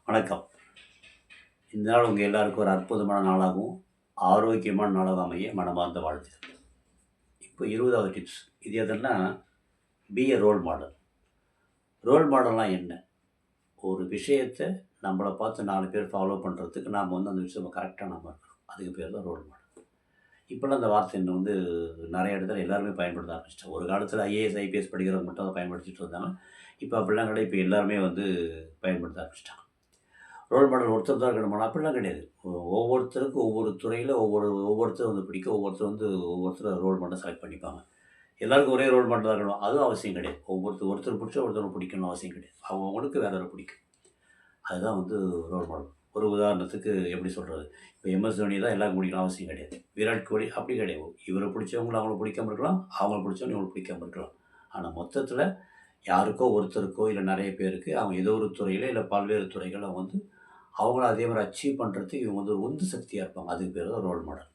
வணக்கம். இந்த நாள் உங்கள் எல்லாருக்கும் ஒரு அற்புதமான நாளாகவும், ஆரோக்கியமான நாளாகவும் அமைய மனமார்ந்த வாழ்த்துக்கள். இப்போ 20வது டிப்ஸ். இது எதுன்னா, be a role model. Role மாடல்னா என்ன? ஒரு விஷயத்த நம்மள பார்த்து 4 பேர் ஃபாலோ பண்ணுறதுக்கு நாம அந்த விஷயம் கரெக்ட்டா நாம இருக்கணும். அதுக்கு பேர் தான் ரோல் மாடல். இப்போலாம் அந்த வார்த்தை நெறைய இடத்துல எல்லாருமே பயன்படுத்த ஆரம்பிச்சுட்டாங்க. ஒரு காலத்தில ஐஏஎஸ், ஐபிஎஸ் படிக்கிறவங்க மட்டும் அத பயன்படுத்திட்டு இருந்தாங்க. இப்போ அப்படிலாம் கிடையாது. இப்போ எல்லாருமே பயன்படுத்த ஆரம்பிச்சுட்டாங்க. ரோல் மாடல் ஒருத்தர் தான் இருக்கணுமா? அப்படிலாம் கிடையாது. ஒவ்வொருத்தருக்கும் ஒவ்வொரு துறையில ஒவ்வொருத்தர் பிடிக்கும். ஒவ்வொருத்தர ரோல் மாடலா செலக்ட் பண்ணிப்பாங்க. எல்லாருக்கும் ஒரே ரோல் மாடல் தான் இருக்கணும். அதுவும் அவசியம் கிடையாது. ஒருத்தர் பிடிச்சா ஒருத்தர பிடிக்கணும்னு அவசியம் கிடையாது. அவங்கவங்களுக்கு வேற யார பிடிக்கும். அதுதான் ரோல் மாடல். ஒரு உதாரணத்துக்கு எப்படி சொல்றது? இப்போ எம்எஸ் தோனி தான் எல்லாருக்கும் பிடிக்கணும்னு அவசியம் கிடையாது. விராட் கோலி அப்படி கிடையாது. இவர பிடிச்சவங்கள அவங்கள பிடிக்காம இருக்கலாம். அவங்கள பிடிச்சவங்கள இவங்களுக்கு பிடிக்காம இருக்கலாம். ஆனா மொத்தத்தில யாருக்கோ ஒருத்தருக்கோ இல்ல நெறைய பேருக்கு அவங்க ஏதோ ஒரு துறையில இல்ல பல்வேறு துறைகள்ல அவங்கள அதே மாரி அச்சீவ் பண்ணுறதுக்கு இவங்க ஒரு உந்து சக்தியா இருப்பாங்க. அதுக்கு பேரு தான் ரோல் மாடல்.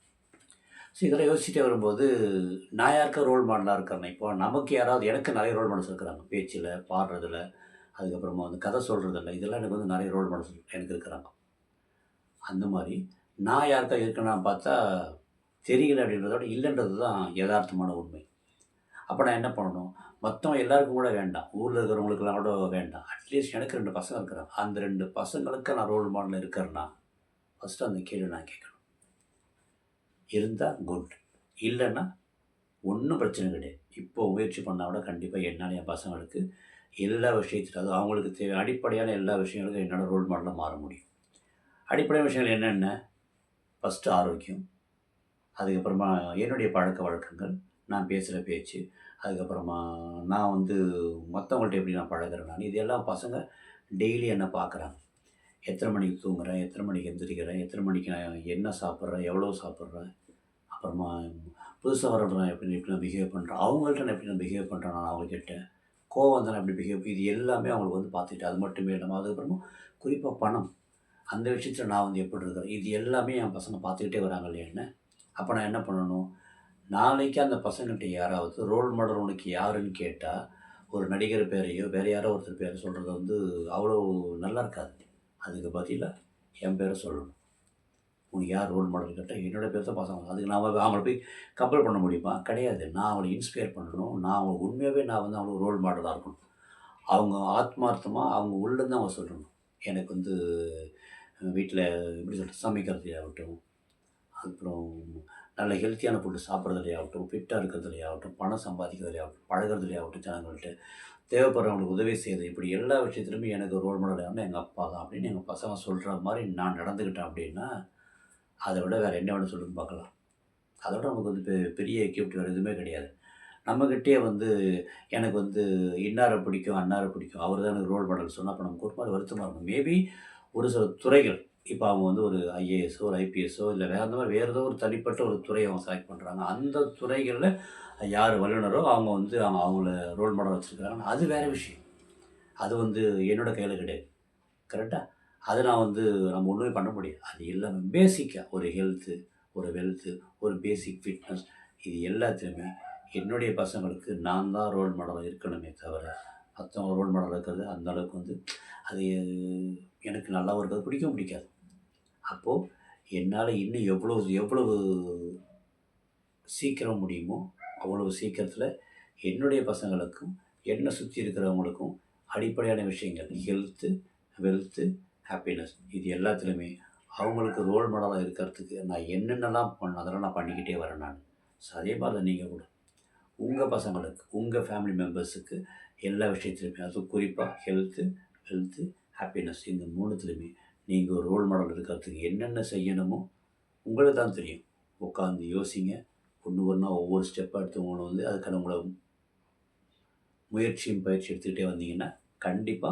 ஸோ இதெல்லாம் யோசிச்சுட்டே வரும்போது, நான் யாருக்கு ரோல் மாடலா இருக்கேன்னா, இப்போ நமக்கு யாராவது எனக்கு நெறைய ரோல் மாடல்ஸ் இருக்கிறாங்க. பேச்சுல, பாடுறதுல, அதுக்கப்புறமா கதை சொல்றதுல, இதெல்லாம் எனக்கு நெறைய ரோல் மாடல்ஸ் எனக்கு இருக்கிறாங்க. அந்த மாரி நான் யாருக்கா இருக்கேனான்னு பார்த்தா, தெரியல அப்படின்றத விட இல்லன்றது தான் எதார்த்தமான உண்மை. அப்ப நான் என்ன பண்ணணும்? மத்தவங்க எல்லாருக்கும் கூட வேண்டாம். ஊர்ல இருக்கிறவங்களுக்கெல்லாம் கூட வேண்டாம். அட்லீஸ்ட் எனக்கு 2 பசங்க இருக்கிறாங்க. அந்த 2 பசங்களுக்கு நான் ரோல் மாடலா இருக்கேன்னா, ஃபர்ஸ்ட்டு அந்த கேள்வி நான் கேட்கணும். இருந்தா குட். இல்லன்னா ஒண்ணும் பிரச்சனை கிடையாது. இப்போ முயற்சி பண்ணா கூட கண்டிப்பா என்னால என் பசங்களுக்கு எல்லா விஷயத்திலும் அதாவது அவங்களுக்கு தேவை அடிப்படையான எல்லா விஷயங்களுக்கும் என்னோட ரோல் மாடலா மாற முடியும். அடிப்படையான விஷயங்கள் என்னென்ன? ஃபர்ஸ்ட்டு ஆரோக்கியம். அதுக்கப்புறமா என்னுடைய பழக்கவழக்கங்கள், நான் பேசுற பேச்சு, அதுக்கப்புறமா நான் மத்தவங்கள்ட்ட எப்படி நான் பழகுறேன் நானு. இது எல்லாம் பசங்க டெய்லி என்ன பார்க்குறாங்க. எத்தன மணிக்கு தூங்குறேன்? எத்தன மணிக்கு எந்திரிக்கிறேன்? எத்தன மணிக்கு நான் என்ன சாப்பிட்றேன்? எவ்வளோ சாப்பிட்றேன்? அப்புறமா புதுசா வரவங்கள்ட்ட நான் எப்படி எப்படி நான் பிஹேவ் பண்றேன்? அவங்கள்ட்ட நான் எப்படி நான் பிஹேவ் பண்றேன் நான் அவங்ககிட்ட? கோவம் வந்தா நான் எப்படி இது எல்லாமே அவங்களுக்கு பார்த்துக்கிட்டு அது மட்டுமே இல்லாம அதுக்கப்புறமா குறிப்பா பணம். அந்த விஷயத்துல நான் எப்படி இருக்கிறேன்? இது எல்லாமே என் பசங்க பார்த்துக்கிட்டே வராங்க இல்லையா என்ன? அப்ப நான் என்ன பண்ணணும்? நாளைக்கு அந்த பசங்கள்ட்ட யாராவது ரோல் மாடல் உனக்கு யாருன்னு கேட்டா, ஒரு நடிகர் பேரையோ, வேற யாரோ ஒருத்தர் பேர சொல்றது அவ்வளோ நல்லா இருக்காது. அதுக்கு பதிலா என் பேர சொல்லணும். உனக்கு யார் ரோல் மாடல் கேட்டா, என்னோட பேர் தான் பசங்க. அதுக்கு நான் அவங்கள போய் கம்பேர் பண்ண முடியுமா? கிடையாது. நான் அவங்கள இன்ஸ்பயர் பண்ணணும். நான் அவங்களுக்கு உண்மையாவே நான் அவங்களுக்கு ரோல் மாடலா இருக்கணும். அவங்க ஆத்மார்த்தமா அவங்க உள்ளருந்து அவங்க சொல்லணும். எனக்கு வீட்ல எப்படி சொல்றது? சமைக்கிறதுலயாகட்டும், அப்புறம் நல்ல ஹெல்த்தியான ஃபுட் சாப்பிடுறதுலயாகட்டும், ஃபிட்டா இருக்கிறதுலயாகட்டும், பணம் சம்பாதிக்கிறதுலயாகட்டும், பழகுறதுலயாகட்டும் ஜனங்கள்ட்ட, தேவைப்படுறவங்களுக்கு உதவி செய்றது, இப்படி எல்லா விஷயத்திலுமே எனக்கு ரோல் மாடல் யாருன்னா எங்க அப்பா தான் அப்படின்னு எங்க பசங்க சொல்ற மாரி நான் நடந்துக்கிட்டேன் அப்படின்னா, அத விட வேற என்ன வேணும் சொல்லுங்க பார்க்கலாம். அதோட நமக்கு பெரிய கிஃப்ட் வேற எதுவுமே கிடையாது. நம்மகிட்டயே எனக்கு இன்னார பிடிக்கும், அன்னார பிடிக்கும். அவரு தான் எனக்கு ரோல் மாடல் சொன்னா, அப்ப நமக்கு ஒரு மாரி வருத்தமா இருக்கும். மேபி ஒரு சில துறைகள், இப்ப அவங்க ஒரு ஐஏஎஸ்ஸோ, ஒரு ஐபிஎஸ்ஸோ இல்ல வேற அந்த மாரி வேற ஏதோ ஒரு தனிப்பட்ட ஒரு துறைய அவங்க செலக்ட் பண்றாங்க. அந்த துறைகள்ல யார் வல்லுனரோ அவங்க அவங்க அவங்கள ரோல் மாடலா வச்சிருக்காங்க. அது வேற விஷயம். அது என்னோட கையில கிடையாது. கரெக்ட்டா? அத நான் நம்ம ஒண்ணுமே பண்ண முடியாது. அது எல்லாமே பேசிக்கா ஒரு ஹெல்த்து, ஒரு வெல்த்து, ஒரு பேசிக் ஃபிட்னஸ் இது எல்லாத்துலயுமே என்னுடைய பசங்களுக்கு நான் தான் ரோல் மாடலா இருக்கணுமே தவிர, மத்தவங்க ரோல் மாடலா இருக்கிறது அந்த அளவுக்கு அது எனக்கு நல்லாவும் இருக்காது, பிடிக்கவும் பிடிக்காது. அப்போ என்னால இன்னும் எவ்வளவு சீக்கிரம் முடியுமோ, அவ்வளவு சீக்கிரத்தில என்னுடைய பசங்களுக்கும், என்ன சுத்தி இருக்கிறவங்களுக்கும் அடிப்படையான விஷயங்கள் ஹெல்த்து, வெல்த்து, ஹேப்பினஸ் இது எல்லாத்துலயுமே அவங்களுக்கு ரோல் மாடலா இருக்கிறதுக்கு நான் என்னென்னலாம் பண்ணணும் அதெல்லாம் நான் பண்ணிக்கிட்டே வரேன் நானு. ஸோ அதே மாரி தான் நீங்க கூட. உங்க பசங்களுக்கு, உங்க ஃபேமிலி மெம்பர்ஸுக்கு எல்லா விஷயத்திலுமே அதுவும் குறிப்பா ஹெல்த்து, வெல்த்து, ஹேப்பினஸ் இந்த 3த்துலயுமே நீங்க ஒரு ரோல் மாடல் இருக்கிறதுக்கு என்னென்ன செய்யணுமோ உங்களுக்கு தான் தெரியும். உட்காந்து யோசிங்க. ஒண்ணு ஒண்ணா ஒவ்வொரு ஸ்டெப்பா எடுத்து உங்கள அதுக்கான உங்கள முயற்சியும், பயிற்சி எடுத்துக்கிட்டே வந்தீங்கன்னா, கண்டிப்பா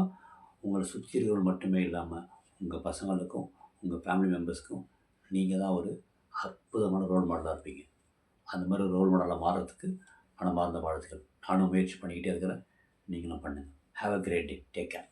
உங்கள சுத்தி இருக்கிறவங்க மட்டுமே இல்லாம, உங்க பசங்களுக்கும், உங்க ஃபேமிலி மெம்பர்ஸ்க்கும் நீங்க தான் ஒரு அற்புதமான ரோல் மாடலா இருப்பீங்க. அந்த மாரி ஒரு ரோல் மாடலா மாறுறதுக்கு மனமார்ந்த வாழ்த்துக்கள். நானும் முயற்சி பண்ணிக்கிட்டே இருக்கிறேன். நீங்களும் பண்ணுங்க. Have a great day. Take care.